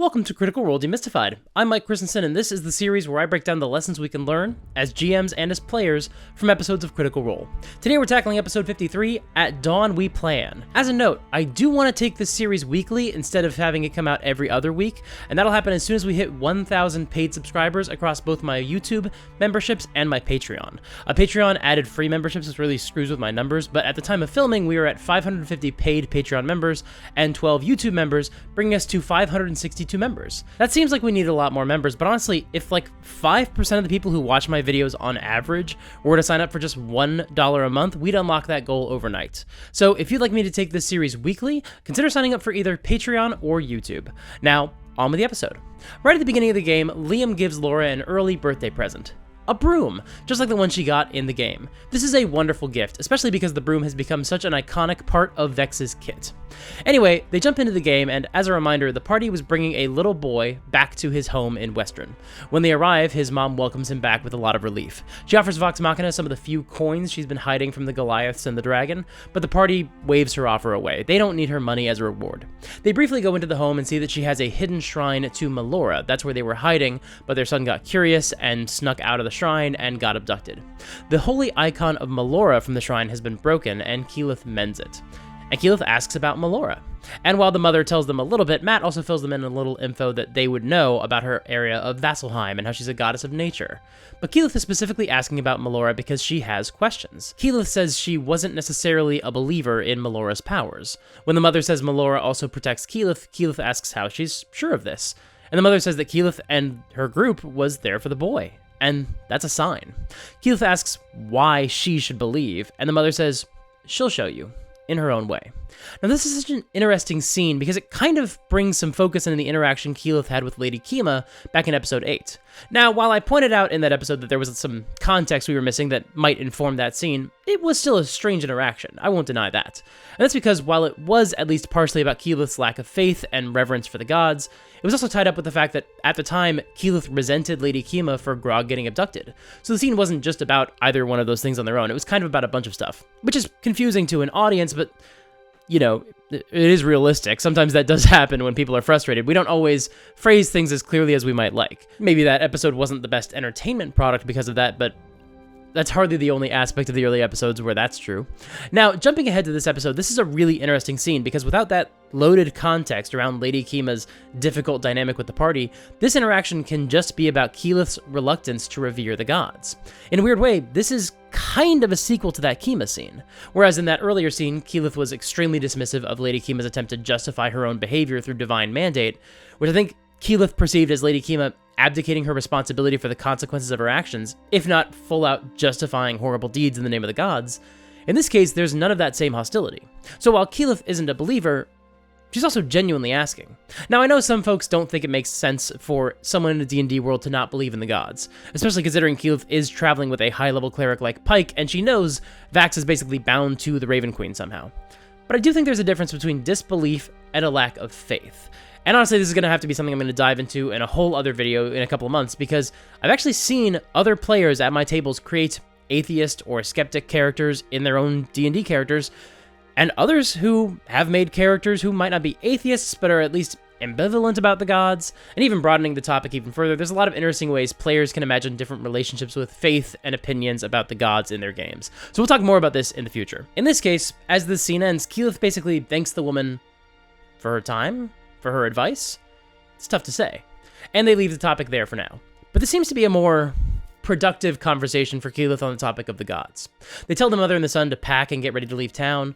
Welcome to Critical Role Demystified. I'm Mike Christensen, and this is the series where I break down the lessons we can learn as GMs and as players from episodes of Critical Role. Today we're tackling episode 53, At Dawn We Plan. As a note, I do want to take this series weekly instead of having it come out every other week, and that'll happen as soon as we hit 1,000 paid subscribers across both my YouTube memberships and my Patreon. Patreon added free memberships, which really screws with my numbers, but at the time of filming, we were at 550 paid Patreon members and 12 YouTube members, bringing us to 562 members. That seems like we need a lot more members, but honestly, if like 5% of the people who watch my videos on average were to sign up for just $1 a month, we'd unlock that goal overnight. So if you'd like me to take this series weekly, consider signing up for either Patreon or YouTube. Now, on with the episode. Right at the beginning of the game, Liam gives Laura an early birthday present. A broom, just like the one she got in the game. This is a wonderful gift, especially because the broom has become such an iconic part of Vex's kit. Anyway, they jump into the game, and as a reminder, the party was bringing a little boy back to his home in Western. When they arrive, his mom welcomes him back with a lot of relief. She offers Vox Machina some of the few coins she's been hiding from the Goliaths and the dragon, but the party waves her offer away. They don't need her money as a reward. They briefly go into the home and see that she has a hidden shrine to Melora. That's where they were hiding, but their son got curious and snuck out of the shrine and got abducted. The holy icon of Melora from the shrine has been broken, and Keyleth mends it. And Keyleth asks about Melora. And while the mother tells them a little bit, Matt also fills them in a little info that they would know about her area of Vasselheim and how she's a goddess of nature. But Keyleth is specifically asking about Melora because she has questions. Keyleth says she wasn't necessarily a believer in Melora's powers. When the mother says Melora also protects Keyleth, Keyleth asks how she's sure of this. And the mother says that Keyleth and her group was there for the boy. And that's a sign. Keyleth asks why she should believe, and the mother says she'll show you, in her own way. Now this is such an interesting scene because it kind of brings some focus into the interaction Keyleth had with Lady Kima back in episode 8. Now, while I pointed out in that episode that there was some context we were missing that might inform that scene, it was still a strange interaction, I won't deny that. And that's because while it was at least partially about Keyleth's lack of faith and reverence for the gods, it was also tied up with the fact that at the time, Keyleth resented Lady Kima for Grog getting abducted. So the scene wasn't just about either one of those things on their own, it was kind of about a bunch of stuff, which is confusing to an audience, but you know, it is realistic. Sometimes that does happen when people are frustrated. We don't always phrase things as clearly as we might like. Maybe that episode wasn't the best entertainment product because of that, but that's hardly the only aspect of the early episodes where that's true. Now, jumping ahead to this episode, this is a really interesting scene because without that loaded context around Lady Kima's difficult dynamic with the party, this interaction can just be about Keyleth's reluctance to revere the gods. In a weird way, this is kind of a sequel to that Kima scene. Whereas in that earlier scene, Keyleth was extremely dismissive of Lady Kima's attempt to justify her own behavior through divine mandate, which I think Keyleth perceived as Lady Kima abdicating her responsibility for the consequences of her actions, if not full-out justifying horrible deeds in the name of the gods. In this case, there's none of that same hostility. So while Keyleth isn't a believer, she's also genuinely asking. Now, I know some folks don't think it makes sense for someone in the D&D world to not believe in the gods, especially considering Keyleth is traveling with a high-level cleric like Pike, and she knows Vax is basically bound to the Raven Queen somehow. But I do think there's a difference between disbelief and a lack of faith. And honestly, this is going to have to be something I'm going to dive into in a whole other video in a couple of months, because I've actually seen other players at my tables create atheist or skeptic characters in their own D&D characters, and others who have made characters who might not be atheists, but are at least ambivalent about the gods. And even broadening the topic even further, there's a lot of interesting ways players can imagine different relationships with faith and opinions about the gods in their games. So we'll talk more about this in the future. In this case, as the scene ends, Keyleth basically thanks the woman for her time, for her advice. It's tough to say. And they leave the topic there for now. But this seems to be a more productive conversation for Keyleth on the topic of the gods. They tell the mother and the son to pack and get ready to leave town.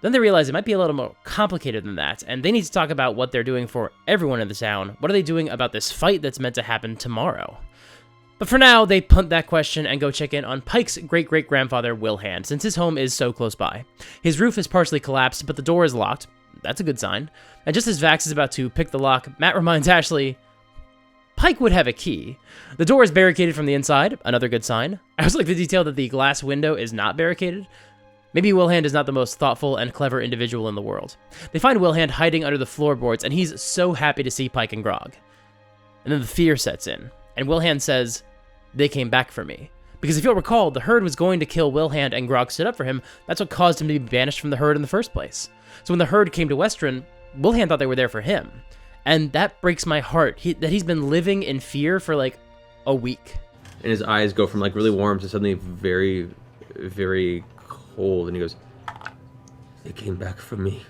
Then they realize it might be a little more complicated than that, and they need to talk about what they're doing for everyone in the town. What are they doing about this fight that's meant to happen tomorrow? But for now, they punt that question and go check in on Pike's great-great-grandfather, Wilhand, since his home is so close by. His roof is partially collapsed, but the door is locked. That's a good sign. And just as Vax is about to pick the lock, Matt reminds Ashley, Pike would have a key. The door is barricaded from the inside, another good sign. I also like the detail that the glass window is not barricaded. Maybe Wilhand is not the most thoughtful and clever individual in the world. They find Wilhand hiding under the floorboards, and he's so happy to see Pike and Grog. And then the fear sets in, and Wilhand says, they came back for me. Because if you'll recall, the herd was going to kill Wilhand and Grog stood up for him. That's what caused him to be banished from the herd in the first place. So when the herd came to Western, Wilhand thought they were there for him. And that breaks my heart, that he's been living in fear for like a week. And his eyes go from like really warm to suddenly very, very cold. And he goes, "They came back for me.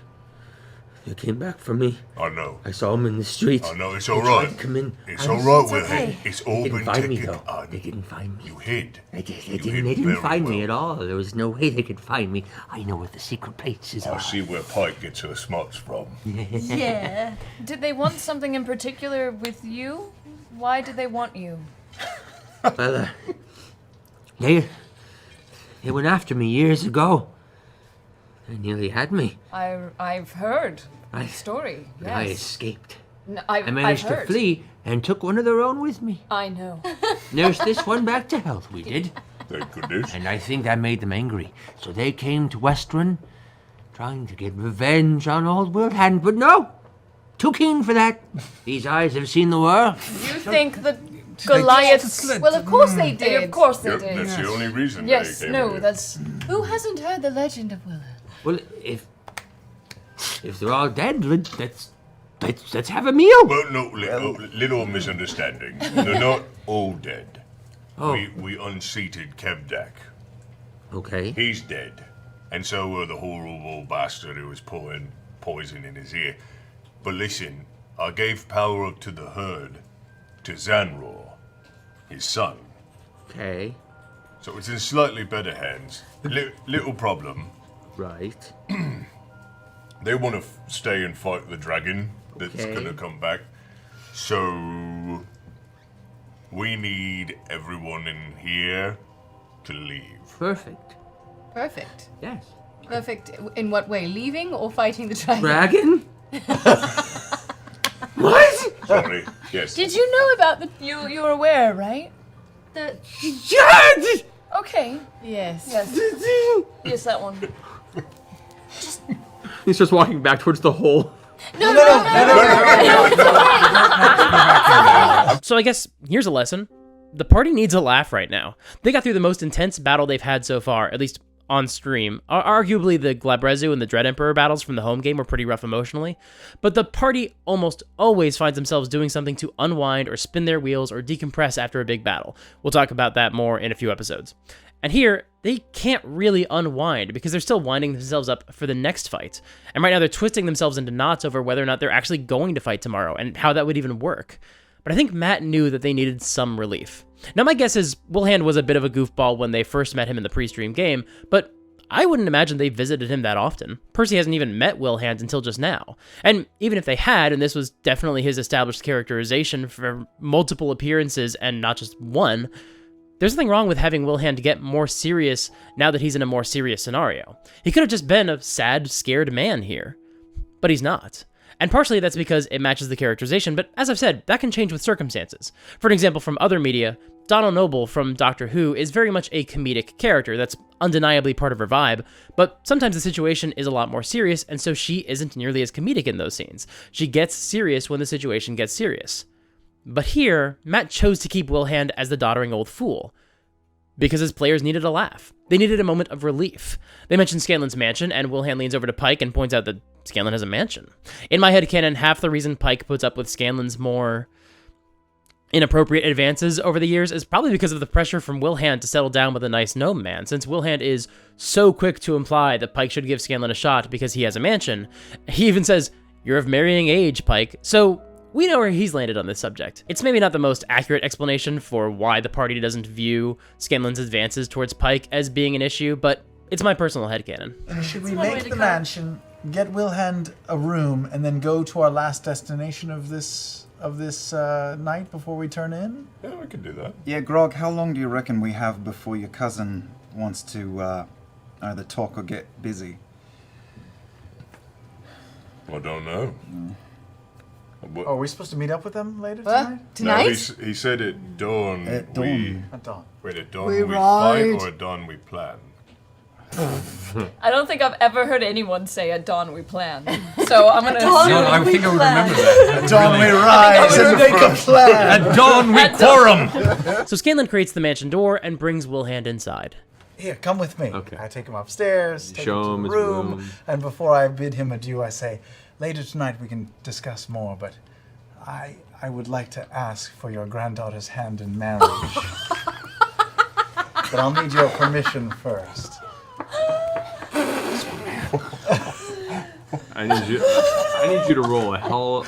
They came back for me. I know. I saw them in the street. I know, it's all right. Come in. It's all right, Wilhand. It's all They been didn't find me, taken though. on. They didn't find me. You hid. They hid didn't very find me well. at all. There was no way they could find me. I know where the secret places I are." see where Pike gets her smarts from. Yeah. Did they want something in particular with you? Why did they want you? Well, they went after me years ago. They nearly had me. I've heard the story. But Yes. I escaped. No, I managed I've to heard. flee and took one of their own with me. I know. Nursed this one back to health, we did. Thank goodness. And I think that made them angry. So they came to Westruun, trying to get revenge on old Wilhand. But no! Too keen for that. These eyes have seen the world. You think that Goliath's... Well, of course they did. Of course they Yep, did. that's the only reason Yes, they came no, here. that's... Who hasn't heard the legend of Wilhand? Well, if they're all dead, let's have a meal. Well, no, little misunderstanding. They're not all dead. Oh. We unseated Kevdak. Okay. He's dead. And so were the horrible bastard who was pouring poison in his ear. But listen, I gave power up to the herd, to Zanror, his son. Okay. So it's in slightly better hands. Little problem. Right. They want to stay and fight the dragon that's Okay. going to come back. So we need everyone in here to leave. Perfect. Perfect. Yes. Perfect. In what way? Leaving or fighting the dragon? Dragon? What? Sorry. Yes. Did you know about the... You were aware, right? The... Shut! Okay. Yes. Yes. Yes, that one. He starts walking back towards the hole. So I guess here's a lesson. The party needs a laugh right now. They got through the most intense battle they've had so far, at least on stream. Arguably, the Glabrezu and the Dread Emperor battles from the home game were pretty rough emotionally, but the party almost always finds themselves doing something to unwind or spin their wheels or decompress after a big battle. We'll talk about that more in a few episodes. And here, they can't really unwind because they're still winding themselves up for the next fight. And right now they're twisting themselves into knots over whether or not they're actually going to fight tomorrow and how that would even work. But I think Matt knew that they needed some relief. Now my guess is Wilhand was a bit of a goofball when they first met him in the pre-stream game, but I wouldn't imagine they visited him that often. Percy hasn't even met Wilhand until just now. And even if they had, and this was definitely his established characterization for multiple appearances and not just one, there's nothing wrong with having Wilhand get more serious now that he's in a more serious scenario. He could have just been a sad, scared man here. But he's not. And partially that's because it matches the characterization, but as I've said, that can change with circumstances. For an example from other media, Donald Noble from Doctor Who is very much a comedic character that's undeniably part of her vibe, but sometimes the situation is a lot more serious, and so she isn't nearly as comedic in those scenes. She gets serious when the situation gets serious. But here, Matt chose to keep Wilhand as the doddering old fool, because his players needed a laugh. They needed a moment of relief. They mentioned Scanlan's mansion, and Wilhand leans over to Pike and points out that Scanlan has a mansion. In my headcanon, half the reason Pike puts up with Scanlan's more inappropriate advances over the years is probably because of the pressure from Wilhand to settle down with a nice gnome man, since Wilhand is so quick to imply that Pike should give Scanlan a shot because he has a mansion. He even says, "You're of marrying age, Pike," so we know where he's landed on this subject. It's maybe not the most accurate explanation for why the party doesn't view Scanlan's advances towards Pike as being an issue, but it's my personal headcanon. Should we one way make to the go. mansion, get Wilhand a room, and then go to our last destination of this night before we turn in? Yeah, we can do that. Yeah, Grog, how long do you reckon we have before your cousin wants to either talk or get busy? I don't know. What- Oh, are we supposed to meet up with them later What? tonight? Tonight? No, he said at dawn. At We, dawn. At dawn. wait, at dawn We we ride. fight or at dawn we plan? I don't think I've ever heard anyone say at dawn we plan. So I'm gonna assume No, I think I would remember that. At dawn we rise and make a plan! At dawn we At dawn. quorum. So Scanlan creates the mansion door and brings Wilhand inside. Here, come with me. Okay. I take him upstairs, take show him him to his the room, room. and before I bid him adieu, I say, later tonight we can discuss more, but I would like to ask for your granddaughter's hand in marriage. But I'll need your permission first. I need you to roll a hell.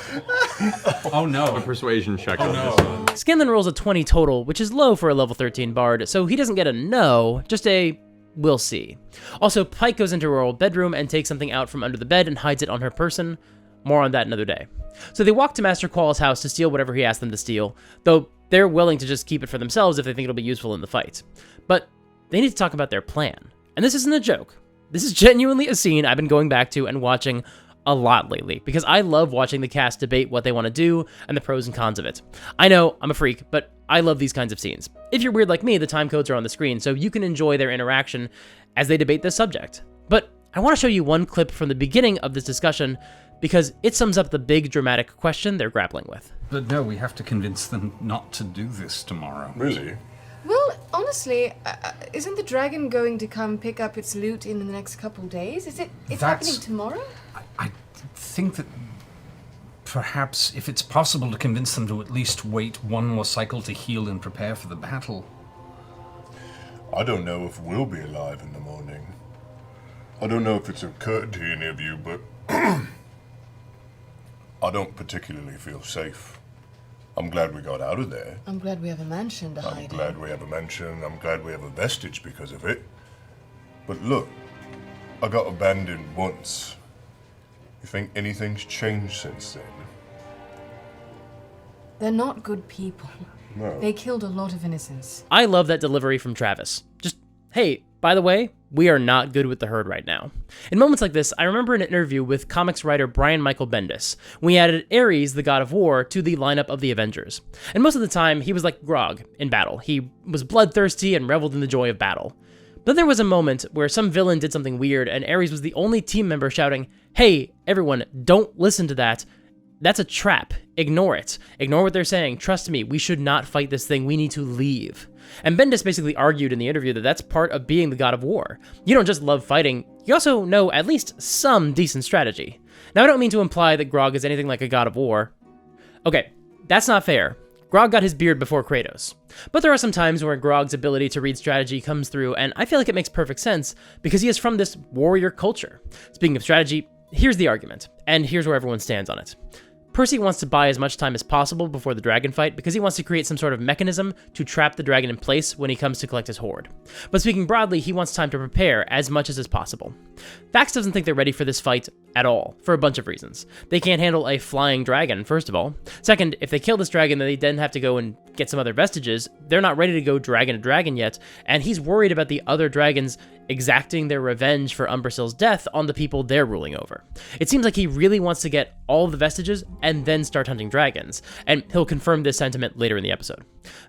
Oh no! A persuasion check on this one. Scanlan rolls a 20 total, which is low for a level 13 bard, so he doesn't get a no, just a we'll see. Also, Pike goes into her old bedroom and takes something out from under the bed and hides it on her person. More on that another day. So they walk to Master Qual's house to steal whatever he asked them to steal, though they're willing to just keep it for themselves if they think it'll be useful in the fight. But they need to talk about their plan. And this isn't a joke. This is genuinely a scene I've been going back to and watching a lot lately, because I love watching the cast debate what they want to do and the pros and cons of it. I know, I'm a freak, but I love these kinds of scenes. If you're weird like me, the time codes are on the screen, so you can enjoy their interaction as they debate this subject. But I want to show you one clip from the beginning of this discussion, because it sums up the big dramatic question they're grappling with. But no, we have to convince them not to do this tomorrow. Really? Well, honestly, isn't the dragon going to come pick up its loot in the next couple days? It's happening tomorrow? I think that perhaps if it's possible to convince them to at least wait one more cycle to heal and prepare for the battle. I don't know if we'll be alive in the morning. I don't know if it's occurred to any of you, but I don't particularly feel safe. I'm glad we got out of there. I'm glad we have a mansion to hide in. I'm glad we have a mansion. I'm glad we have a vestige because of it. But look, I got abandoned once. You think anything's changed since then? They're not good people. No. They killed a lot of innocents. I love that delivery from Travis. Just, hey, by the way, we are not good with the herd right now. In moments like this, I remember an interview with comics writer Brian Michael Bendis, when he added Ares, the god of war, to the lineup of the Avengers. And most of the time, he was like Grog in battle. He was bloodthirsty and reveled in the joy of battle. But then there was a moment where some villain did something weird, and Ares was the only team member shouting, "Hey, everyone, don't listen to that. That's a trap. Ignore it. Ignore what they're saying. Trust me, we should not fight this thing. We need to leave." And Bendis basically argued in the interview that that's part of being the god of war. You don't just love fighting, you also know at least some decent strategy. Now, I don't mean to imply that Grog is anything like a god of war. Okay, that's not fair. Grog got his beard before Kratos. But there are some times where Grog's ability to read strategy comes through, and I feel like it makes perfect sense because he is from this warrior culture. Speaking of strategy, here's the argument, and here's where everyone stands on it. Percy wants to buy as much time as possible before the dragon fight because he wants to create some sort of mechanism to trap the dragon in place when he comes to collect his hoard. But speaking broadly, he wants time to prepare as much as is possible. Vax doesn't think they're ready for this fight at all, for a bunch of reasons. They can't handle a flying dragon, first of all. Second, if they kill this dragon, then they then have to go and get some other vestiges. They're not ready to go dragon to dragon yet, and he's worried about the other dragons exacting their revenge for Umbrasyl's death on the people they're ruling over. It seems like he really wants to get all the vestiges and then start hunting dragons, and he'll confirm this sentiment later in the episode.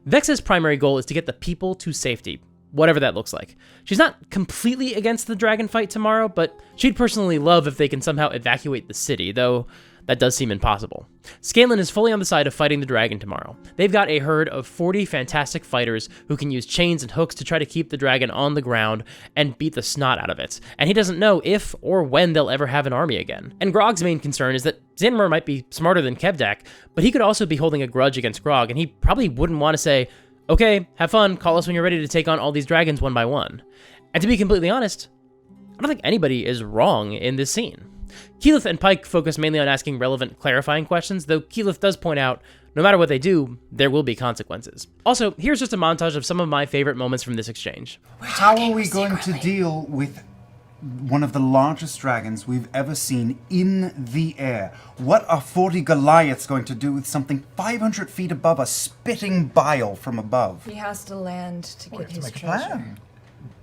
Vex's primary goal is to get the people to safety, whatever that looks like. She's not completely against the dragon fight tomorrow, but she'd personally love if they can somehow evacuate the city, though that does seem impossible. Scanlan is fully on the side of fighting the dragon tomorrow. They've got a herd of 40 fantastic fighters who can use chains and hooks to try to keep the dragon on the ground and beat the snot out of it, and he doesn't know if or when they'll ever have an army again. And Grog's main concern is that Xanamur might be smarter than Kevdak, but he could also be holding a grudge against Grog, and he probably wouldn't want to say, "Okay, have fun, call us when you're ready to take on all these dragons one by one." And to be completely honest, I don't think anybody is wrong in this scene. Keyleth and Pike focus mainly on asking relevant, clarifying questions, though Keyleth does point out, no matter what they do, there will be consequences. Also, here's just a montage of some of my favorite moments from this exchange. How are we going to deal with one of the largest dragons we've ever seen in the air? What are 40 Goliaths going to do with something 500 feet above us, spitting bile from above? He has to land to get his Make a treasure. plan.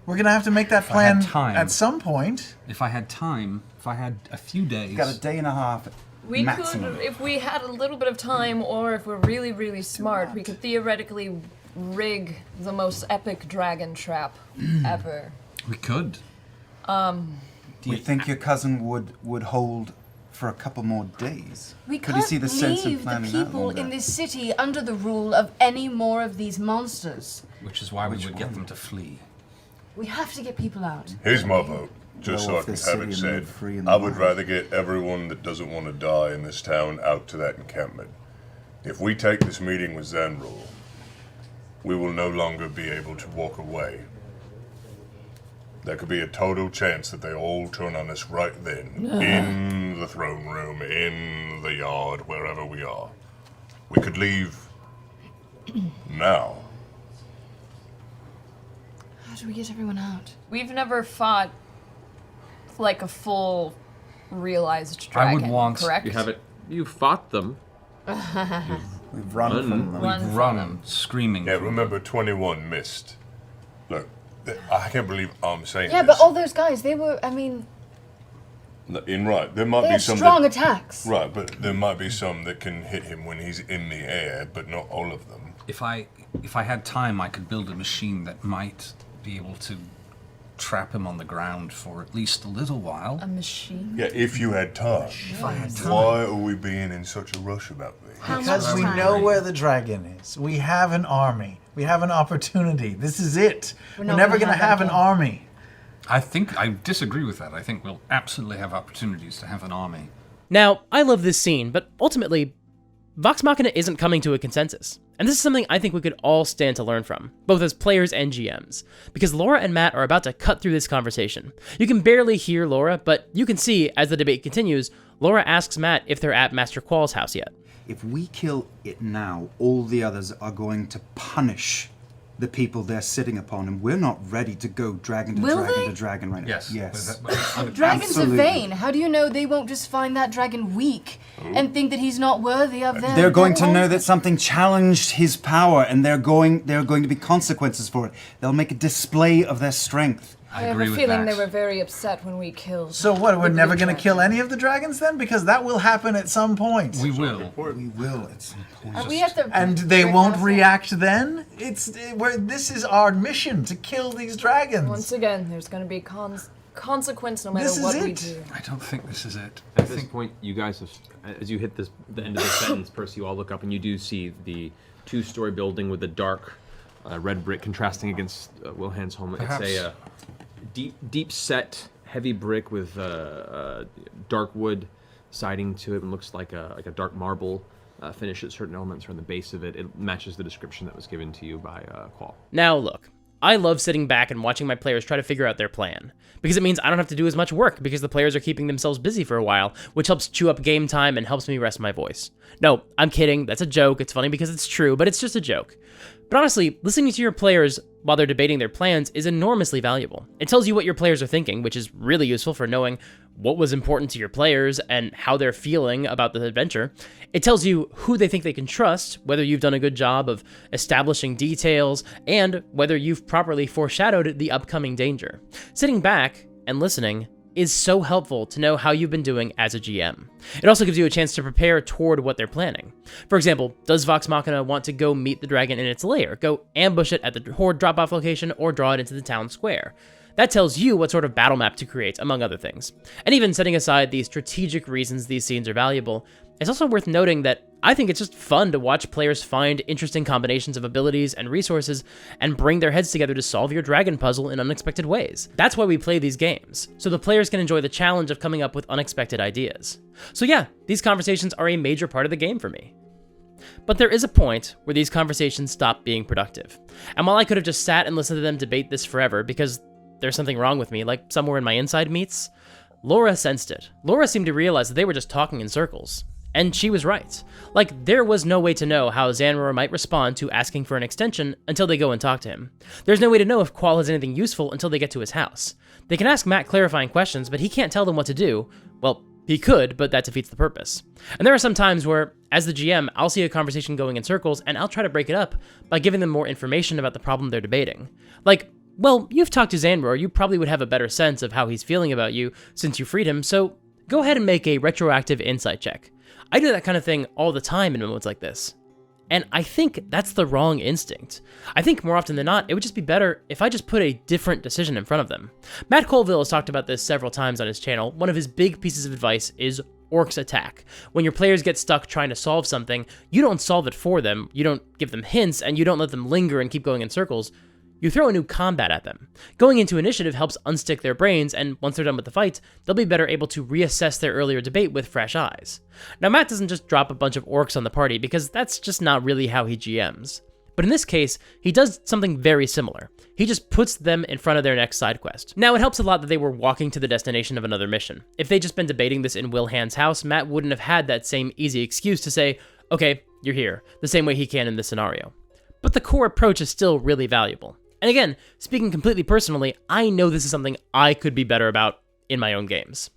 We're gonna have to make that If I had plan time. at some point. If I had time, if I had a few days. Got a day and a half We maximum. could, if we had a little bit of time, or if we're really, really smart, we could theoretically rig the most epic dragon trap ever. We could. Do you think your cousin would hold for a couple more days? We Could can't you see the sense of leave the planning that people longer? in this city under the rule of any more of these monsters. Which is why we Which would get one? them to flee. We have to get people out. Here's my vote, just Go so I off can this have city it and said. live free in the I would wild. rather get everyone that doesn't want to die in this town out to that encampment. If we take this meeting with Zanror, we will no longer be able to walk away. There could be a total chance that they all turn on us right then, in the throne room, in the yard, wherever we are. We could leave now. How do we get everyone out? We've never fought like a full realized dragon, correct? You haven't. You fought them. We've run from them. We've run screaming. Yeah, remember 21 missed. Look, I can't believe I'm saying Yeah, this. but all those guys, they were, I mean, there might they be had some strong that, attacks. Right, but there might be some that can hit him when he's in the air, but not all of them. If I had time, I could build a machine that might be able to trap him on the ground for at least a little while. A machine? Yeah, if you had time. If I had time. Why are we being in such a rush about this? Because we know where the dragon is. We have an army. We have an opportunity. This is it. We're never going to have an army. I disagree with that. I think we'll absolutely have opportunities to have an army. Now, I love this scene, but ultimately, Vox Machina isn't coming to a consensus. And this is something I think we could all stand to learn from, both as players and GMs, because Laura and Matt are about to cut through this conversation. You can barely hear Laura, but you can see, as the debate continues, Laura asks Matt if they're at Master Qual's house yet. If we kill it now, all the others are going to punish the people they're sitting upon, and we're not ready to go dragon to Will dragon they? to dragon right now. Yes. Dragons Absolutely. are vain. How do you know they won't just find that dragon weak and think that he's not worthy of them? They're going to know that something challenged his power, and there are going to be consequences for it. They'll make a display of their strength. I have a feeling they were very upset when we killed. So what, we're the never blue going to kill any of the dragons then? Because that will happen at some point. We will. We will at some point. Are we at the And they right won't now? react then? This is our mission, to kill these dragons. Once again, there's going to be consequence no matter This is what we it. do. I don't think this is it. At this point, you guys have, as you hit the end of the sentence, Percy, you all look up and you do see the two-story building with the dark red brick contrasting against Wilhand's home. Perhaps. It's a deep set, heavy brick with dark wood siding to it, and looks like a dark marble finish at certain elements are on the base of it. It matches the description that was given to you by Qual. Now look, I love sitting back and watching my players try to figure out their plan, because it means I don't have to do as much work because the players are keeping themselves busy for a while, which helps chew up game time and helps me rest my voice. No, I'm kidding, that's a joke, it's funny because it's true, but it's just a joke. But honestly, listening to your players while they're debating their plans is enormously valuable. It tells you what your players are thinking, which is really useful for knowing what was important to your players and how they're feeling about the adventure. It tells you who they think they can trust, whether you've done a good job of establishing details, and whether you've properly foreshadowed the upcoming danger. Sitting back and listening is so helpful to know how you've been doing as a GM. It also gives you a chance to prepare toward what they're planning. For example, does Vox Machina want to go meet the dragon in its lair, go ambush it at the horde drop-off location, or draw it into the town square? That tells you what sort of battle map to create, among other things. And even setting aside the strategic reasons these scenes are valuable, it's also worth noting that I think it's just fun to watch players find interesting combinations of abilities and resources and bring their heads together to solve your dragon puzzle in unexpected ways. That's why we play these games, so the players can enjoy the challenge of coming up with unexpected ideas. So yeah, these conversations are a major part of the game for me. But there is a point where these conversations stop being productive. And while I could have just sat and listened to them debate this forever because there's something wrong with me, like somewhere in my inside meats, Laura sensed it. Laura seemed to realize that they were just talking in circles. And she was right. Like, there was no way to know how Zanror might respond to asking for an extension until they go and talk to him. There's no way to know if Qual has anything useful until they get to his house. They can ask Matt clarifying questions, but he can't tell them what to do. Well, he could, but that defeats the purpose. And there are some times where, as the GM, I'll see a conversation going in circles, and I'll try to break it up by giving them more information about the problem they're debating. Like, well, you've talked to Zanror, you probably would have a better sense of how he's feeling about you since you freed him, so go ahead and make a retroactive insight check. I do that kind of thing all the time in moments like this. And I think that's the wrong instinct. I think more often than not, it would just be better if I just put a different decision in front of them. Matt Colville has talked about this several times on his channel. One of his big pieces of advice is Orcs attack. When your players get stuck trying to solve something, you don't solve it for them, you don't give them hints, and you don't let them linger and keep going in circles. you throw a new combat at them. Going into initiative helps unstick their brains, and once they're done with the fight, they'll be better able to reassess their earlier debate with fresh eyes. Now, Matt doesn't just drop a bunch of orcs on the party, because that's just not really how he GMs. But in this case, he does something very similar. He just puts them in front of their next side quest. Now, it helps a lot that they were walking to the destination of another mission. If they'd just been debating this in Wilhand's house, Matt wouldn't have had that same easy excuse to say, okay, you're here, the same way he can in this scenario. But the core approach is still really valuable. And again, speaking completely personally, I know this is something I could be better about in my own games.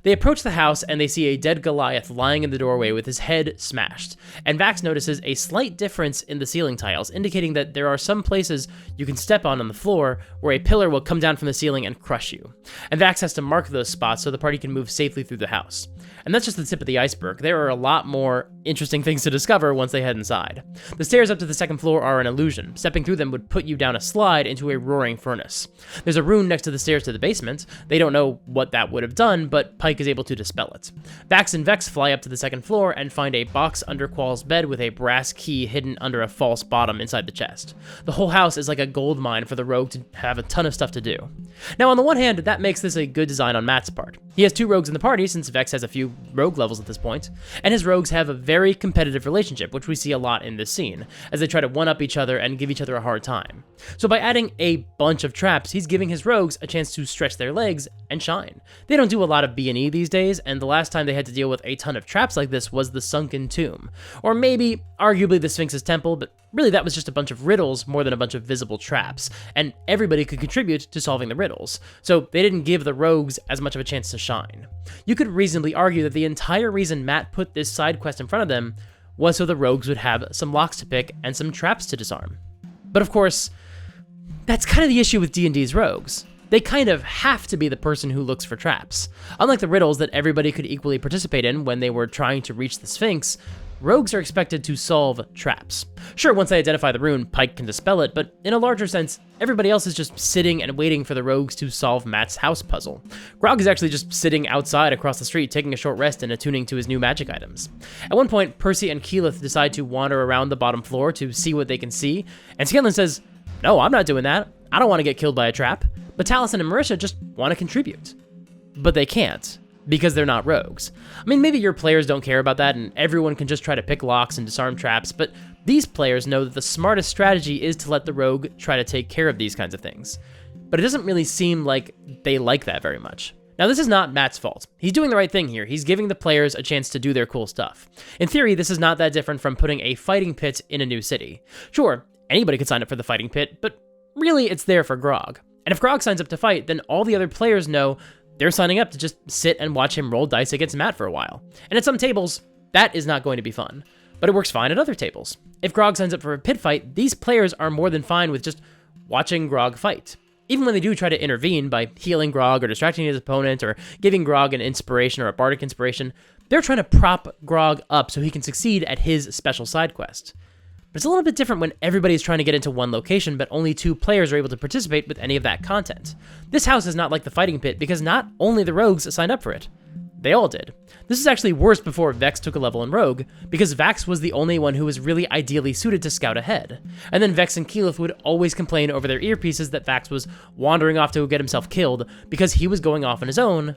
They approach the house and they see a dead Goliath lying in the doorway with his head smashed, and Vax notices a slight difference in the ceiling tiles, indicating that there are some places you can step on the floor where a pillar will come down from the ceiling and crush you. And Vax has to mark those spots so the party can move safely through the house. And that's just the tip of the iceberg. There are a lot more interesting things to discover once they head inside. The stairs up to the second floor are an illusion. Stepping through them would put you down a slide into a roaring furnace. There's a rune next to the stairs to the basement. They don't know what that would have done, but Pike is able to dispel it. Vax and Vex fly up to the second floor and find a box under Qual's bed with a brass key hidden under a false bottom inside the chest. The whole house is like a gold mine for the rogue to have a ton of stuff to do. Now, on the one hand, that makes this a good design on Matt's part. He has 2 rogues in the party, since Vex has a few rogue levels at this point, and his rogues have a very competitive relationship, which we see a lot in this scene, as they try to one-up each other and give each other a hard time. So by adding a bunch of traps, he's giving his rogues a chance to stretch their legs and shine. They don't do a lot of B&E these days, and the last time they had to deal with a ton of traps like this was the Sunken Tomb, or maybe, arguably, the Sphinx's Temple, but really that was just a bunch of riddles more than a bunch of visible traps, and everybody could contribute to solving the riddles, so they didn't give the rogues as much of a chance to shine. You could reasonably argue that the entire reason Matt put this side quest in front of them was so the rogues would have some locks to pick and some traps to disarm. But of course, that's kind of the issue with D&D's rogues. They kind of have to be the person who looks for traps. Unlike the riddles that everybody could equally participate in when they were trying to reach the Sphinx, rogues are expected to solve traps. Sure, once they identify the rune, Pike can dispel it, but in a larger sense, everybody else is just sitting and waiting for the rogues to solve Matt's house puzzle. Grog is actually just sitting outside across the street, taking a short rest and attuning to his new magic items. At one point, Percy and Keyleth decide to wander around the bottom floor to see what they can see, and Scanlan says, "No, I'm not doing that. I don't want to get killed by a trap." But Taliesin and Marisha just want to contribute. But they can't, because they're not rogues. I mean, maybe your players don't care about that and everyone can just try to pick locks and disarm traps, but these players know that the smartest strategy is to let the rogue try to take care of these kinds of things. But it doesn't really seem like they like that very much. Now, this is not Matt's fault. He's doing the right thing here. He's giving the players a chance to do their cool stuff. In theory, this is not that different from putting a fighting pit in a new city. Sure, anybody could sign up for the fighting pit, but really it's there for Grog. And if Grog signs up to fight, then all the other players know they're signing up to just sit and watch him roll dice against Matt for a while. And at some tables, that is not going to be fun. But it works fine at other tables. If Grog signs up for a pit fight, these players are more than fine with just watching Grog fight. Even when they do try to intervene by healing Grog or distracting his opponent or giving Grog an inspiration or a bardic inspiration, they're trying to prop Grog up so he can succeed at his special side quest. But it's a little bit different when everybody's trying to get into one location, but only 2 players are able to participate with any of that content. This house is not like the fighting pit because not only the rogues signed up for it, they all did. This is actually worse before Vex took a level in Rogue, because Vax was the only one who was really ideally suited to scout ahead. And then Vex and Keyleth would always complain over their earpieces that Vax was wandering off to get himself killed because he was going off on his own,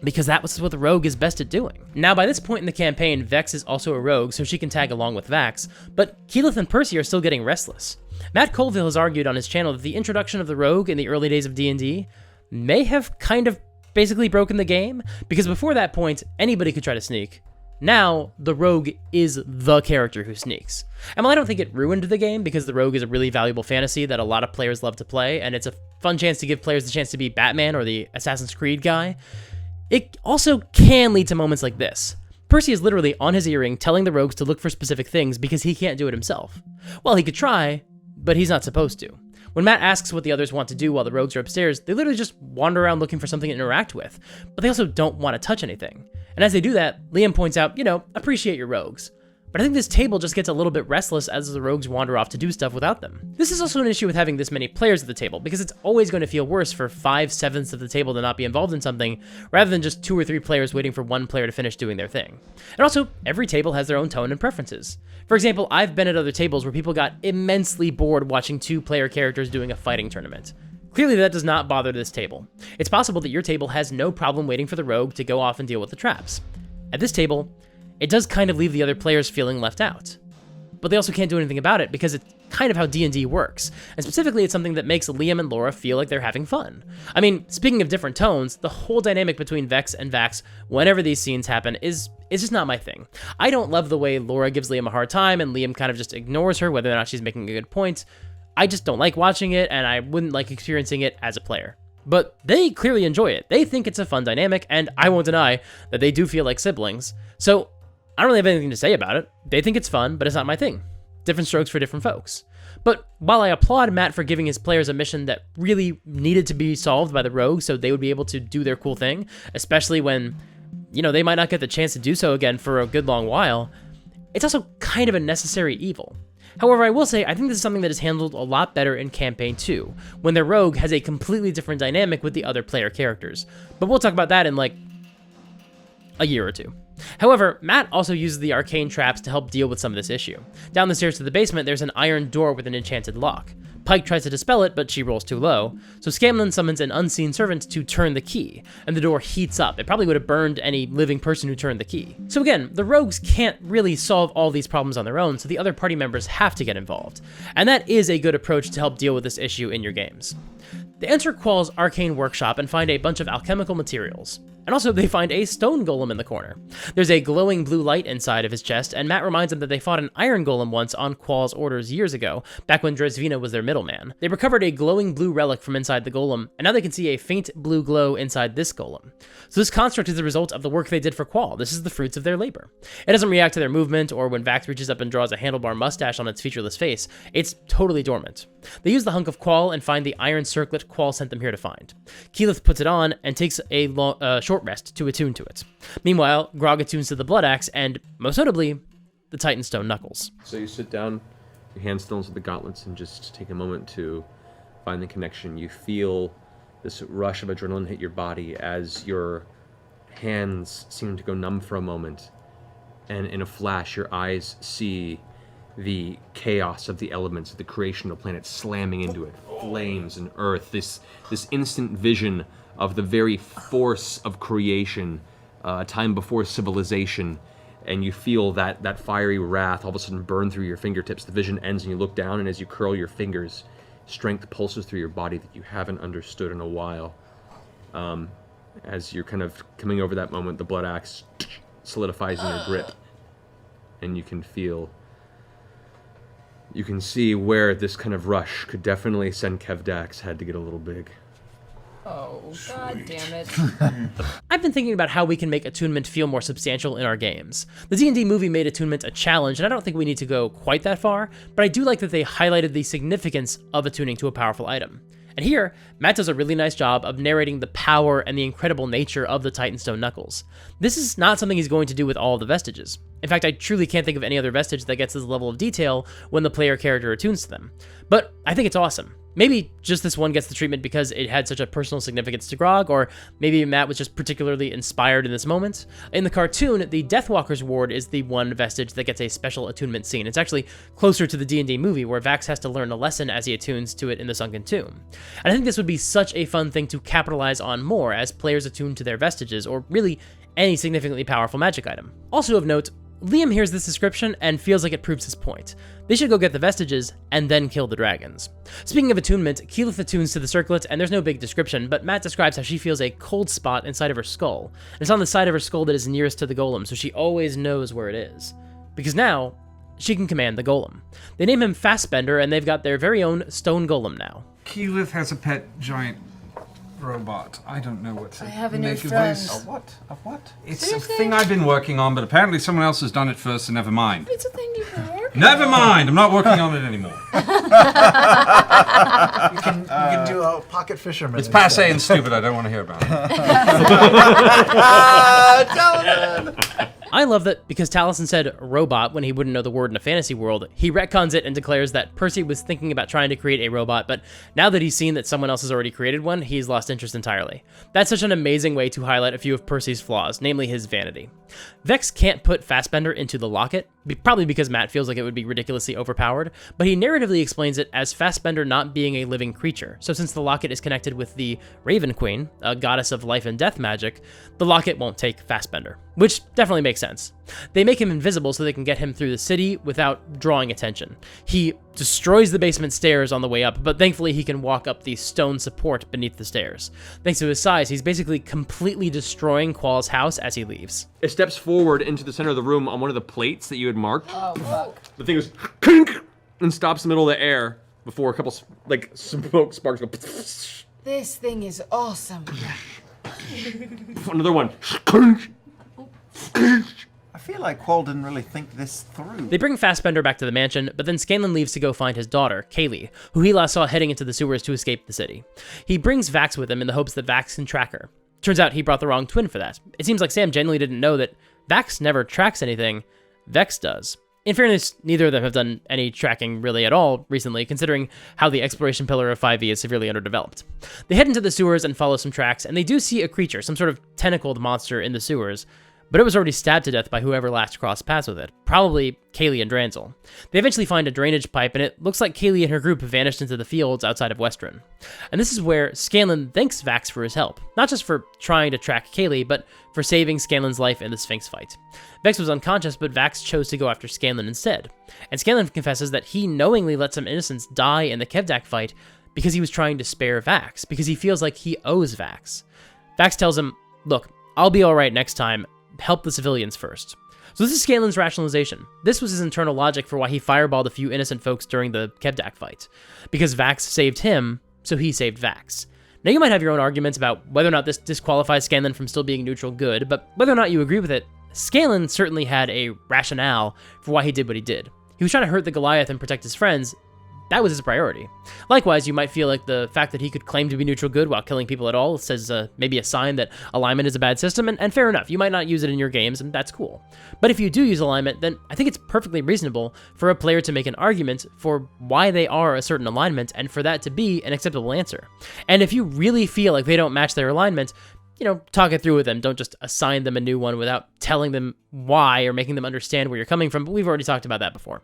because that was what the rogue is best at doing. Now, by this point in the campaign, Vex is also a rogue, so she can tag along with Vax, but Keyleth and Percy are still getting Restless. Matt Colville has argued on his channel that the introduction of the rogue in the early days of D&D may have kind of basically broken the game, because before that point, anybody could try to sneak. Now, the rogue is the character who sneaks. And while I don't think it ruined the game, because the rogue is a really valuable fantasy that a lot of players love to play, and it's a fun chance to give players the chance to be Batman or the Assassin's Creed guy, it also can lead to moments like this. Percy is literally on his earring telling the rogues to look for specific things because he can't do it himself. Well, he could try, but he's not supposed to. When Matt asks what the others want to do while the rogues are upstairs, they literally just wander around looking for something to interact with, but they also don't want to touch anything. And as they do that, Liam points out, appreciate your rogues. but I think this table just gets a little bit restless as the rogues wander off to do stuff without them. This is also an issue with having this many players at the table, because it's always going to feel worse for 5/7 of the table to not be involved in something, rather than just 2 or 3 players waiting for one player to finish doing their thing. And also, every table has their own tone and preferences. For example, I've been at other tables where people got immensely bored watching 2-player characters doing a fighting tournament. Clearly that does not bother this table. It's possible that your table has no problem waiting for the rogue to go off and deal with the traps. At this table, it does kind of leave the other players feeling left out. But they also can't do anything about it because it's kind of how D&D works. And specifically, it's something that makes Liam and Laura feel like they're having fun. I mean, speaking of different tones, the whole dynamic between Vex and Vax whenever these scenes happen is just not my thing. I don't love the way Laura gives Liam a hard time and Liam kind of just ignores her whether or not she's making a good point. I just don't like watching it, and I wouldn't like experiencing it as a player. But they clearly enjoy it. They think it's a fun dynamic, and I won't deny that they do feel like siblings. So I don't really have anything to say about it. They think it's fun, but it's not my thing. Different strokes for different folks. But while I applaud Matt for giving his players a mission that really needed to be solved by the rogue so they would be able to do their cool thing, especially when, they might not get the chance to do so again for a good long while, it's also kind of a necessary evil. However, I will say, I think this is something that is handled a lot better in Campaign 2, when their rogue has a completely different dynamic with the other player characters. But we'll talk about that in, a year or 2. However, Matt also uses the arcane traps to help deal with some of this issue. Down the stairs to the basement, there's an iron door with an enchanted lock. Pike tries to dispel it, but she rolls too low, so Scanlan summons an unseen servant to turn the key, and the door heats up. It probably would have burned any living person who turned the key. So again, the rogues can't really solve all these problems on their own, so the other party members have to get involved. And that is a good approach to help deal with this issue in your games. They enter Qual's arcane workshop and find a bunch of alchemical materials. And also, they find a stone golem in the corner. There's a glowing blue light inside of his chest, and Matt reminds them that they fought an iron golem once on Qual's orders years ago, back when Dresvina was their middleman. They recovered a glowing blue relic from inside the golem, and now they can see a faint blue glow inside this golem. So this construct is the result of the work they did for Qual. This is the fruits of their labor. It doesn't react to their movement, or when Vax reaches up and draws a handlebar mustache on its featureless face. It's totally dormant. They use the hunk of Qual and find the iron circlet Qual sent them here to find. Keyleth puts it on and takes a short rest to attune to it. Meanwhile, Grog attunes to the blood axe and, most notably, the Titanstone knuckles. So you sit down, your hands still into the gauntlets, and just take a moment to find the connection. You feel this rush of adrenaline hit your body as your hands seem to go numb for a moment, and in a flash, your eyes see the chaos of the elements, of the creation of the planet slamming into it, flames and earth, this instant vision of the very force of creation, a time before civilization, and you feel that fiery wrath all of a sudden burn through your fingertips. The vision ends and you look down, and as you curl your fingers, strength pulses through your body that you haven't understood in a while. As you're kind of coming over that moment, the blood axe solidifies in your grip, and you can see where this kind of rush could definitely send Kevdax had to get a little big. Oh, god damn it. I've been thinking about how we can make attunement feel more substantial in our games. The D&D movie made attunement a challenge, and I don't think we need to go quite that far, but I do like that they highlighted the significance of attuning to a powerful item. And here, Matt does a really nice job of narrating the power and the incredible nature of the Titanstone knuckles. This is not something he's going to do with all of the vestiges. In fact, I truly can't think of any other vestige that gets this level of detail when the player character attunes to them. But I think it's awesome. Maybe just this one gets the treatment because it had such a personal significance to Grog, or maybe Matt was just particularly inspired in this moment. In the cartoon, the Deathwalker's Ward is the one vestige that gets a special attunement scene. It's actually closer to the D&D movie, where Vax has to learn a lesson as he attunes to it in the Sunken Tomb. And I think this would be such a fun thing to capitalize on more as players attune to their vestiges, or really any significantly powerful magic item. Also of note, Liam hears this description and feels like it proves his point. They should go get the vestiges and then kill the dragons. Speaking of attunement, Keyleth attunes to the circlet, and there's no big description, but Matt describes how she feels a cold spot inside of her skull. And it's on the side of her skull that is nearest to the golem, so she always knows where it is. Because now, she can command the golem. They name him Fastbender, and they've got their very own stone golem now. Keyleth has a pet giant robot. I don't know what to I have a new make of friend. this. A what? A what? It's Seriously? a thing I've been working on, but apparently someone else has done it first, so never mind. It's a thing you've been working Never mind! I'm not working on it anymore. You can do a pocket fisherman. It's passe and stupid. I don't want to hear about it. Tell him. I love that because Taliesin said robot when he wouldn't know the word in a fantasy world, he retcons it and declares that Percy was thinking about trying to create a robot, but now that he's seen that someone else has already created one, he's lost interest entirely. That's such an amazing way to highlight a few of Percy's flaws, namely his vanity. Vex can't put Fassbender into the locket, probably because Matt feels like it would be ridiculously overpowered, but he narratively explains it as Fassbender not being a living creature. So since the locket is connected with the Raven Queen, a goddess of life and death magic, the locket won't take Fassbender, which definitely makes sense. They make him invisible so they can get him through the city without drawing attention. He destroys the basement stairs on the way up, but thankfully he can walk up the stone support beneath the stairs. Thanks to his size, he's basically completely destroying Qual's house as he leaves. It steps forward into the center of the room on one of the plates that you had marked. Oh, fuck. The thing goes clink, and stops in the middle of the air before a couple smoke sparks go. This thing is awesome. Another one. I feel like Qual didn't really think this through. They bring Fassbender back to the mansion, but then Scanlan leaves to go find his daughter, Keyleth, who he last saw heading into the sewers to escape the city. He brings Vax with him in the hopes that Vax can track her. Turns out he brought the wrong twin for that. It seems like Sam genuinely didn't know that Vax never tracks anything, Vex does. In fairness, neither of them have done any tracking really at all recently, considering how the exploration pillar of 5e is severely underdeveloped. They head into the sewers and follow some tracks, and they do see a creature, some sort of tentacled monster in the sewers, but it was already stabbed to death by whoever last crossed paths with it, probably Kaylee and Dranzel. They eventually find a drainage pipe, and it looks like Kaylee and her group have vanished into the fields outside of Westron. And this is where Scanlan thanks Vax for his help, not just for trying to track Kaylee, but for saving Scanlan's life in the Sphinx fight. Vex was unconscious, but Vax chose to go after Scanlan instead. And Scanlan confesses that he knowingly let some innocents die in the Kevdak fight because he was trying to spare Vax, because he feels like he owes Vax. Vax tells him, look, I'll be alright next time, help the civilians first. So this is Scanlan's rationalization. This was his internal logic for why he fireballed a few innocent folks during the Kevdak fight. Because Vax saved him, so he saved Vax. Now you might have your own arguments about whether or not this disqualifies Scanlan from still being neutral good, but whether or not you agree with it, Scanlan certainly had a rationale for why he did what he did. He was trying to hurt the Goliath and protect his friends. That was his priority. Likewise, you might feel like the fact that he could claim to be neutral good while killing people at all says maybe a sign that alignment is a bad system, and fair enough, you might not use it in your games, and that's cool. But if you do use alignment, then I think it's perfectly reasonable for a player to make an argument for why they are a certain alignment, and for that to be an acceptable answer. And if you really feel like they don't match their alignment, talk it through with them. Don't just assign them a new one without telling them why or making them understand where you're coming from, but we've already talked about that before.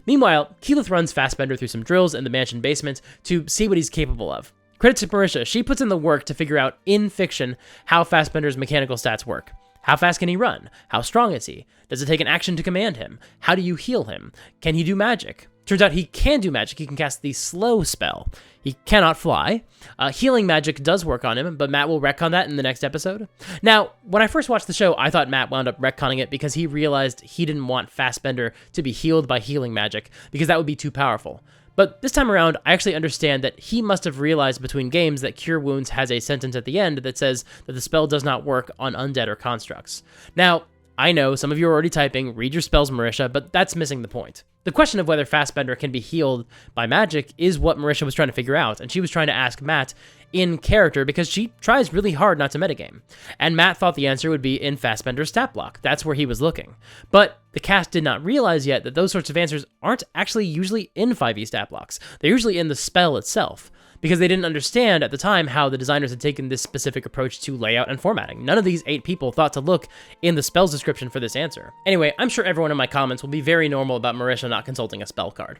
Meanwhile, Keyleth runs Fassbender through some drills in the mansion basement to see what he's capable of. Credit to Marisha, she puts in the work to figure out in fiction how Fassbender's mechanical stats work. How fast can he run? How strong is he? Does it take an action to command him? How do you heal him? Can he do magic? Turns out he can do magic. He can cast the slow spell. He cannot fly. Healing magic does work on him, but Matt will retcon that in the next episode. Now, when I first watched the show, I thought Matt wound up retconning it because he realized he didn't want Fassbender to be healed by healing magic, because that would be too powerful. But this time around, I actually understand that he must have realized between games that Cure Wounds has a sentence at the end that says that the spell does not work on undead or constructs. Now, I know some of you are already typing, read your spells, Marisha, but that's missing the point. The question of whether Fassbender can be healed by magic is what Marisha was trying to figure out, and she was trying to ask Matt in character because she tries really hard not to metagame. And Matt thought the answer would be in Fassbender's stat block. That's where he was looking. But the cast did not realize yet that those sorts of answers aren't actually usually in 5e stat blocks. They're usually in the spell itself, because they didn't understand at the time how the designers had taken this specific approach to layout and formatting. None of these 8 people thought to look in the spell's description for this answer. Anyway, I'm sure everyone in my comments will be very normal about Marisha not consulting a spell card.